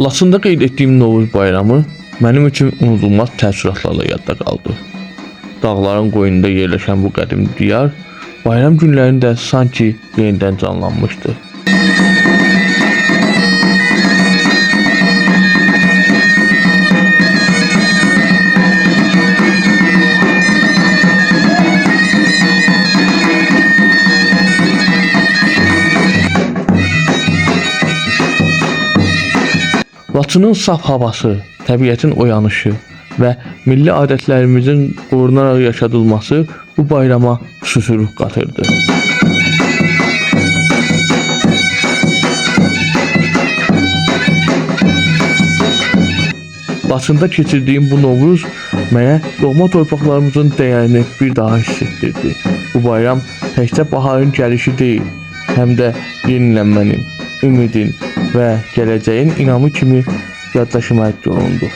Laçında qeyd etdiyim Novruz bayramı mənim üçün unudulmaz təəssüratlarla yadda qaldı. Dağların qoynunda yerləşən bu qədim diyar bayram günlərində sanki yenidən canlanmışdı. Laçının saf havası, təbiətin oyanışı və milli adətlərimizin qorunaraq yaşadılması bu bayrama xüsusi ruh qatırdı. Laçında keçirdiyim bu Novruz mənə doğma torpaqlarımızın dəyərini bir daha hiss etdirdi. Bu bayram təkcə baharın gəlişi deyil, həm də yenilənmənin, ümidin və gələcəyin inamı kimi yaddaşıma aid olundu.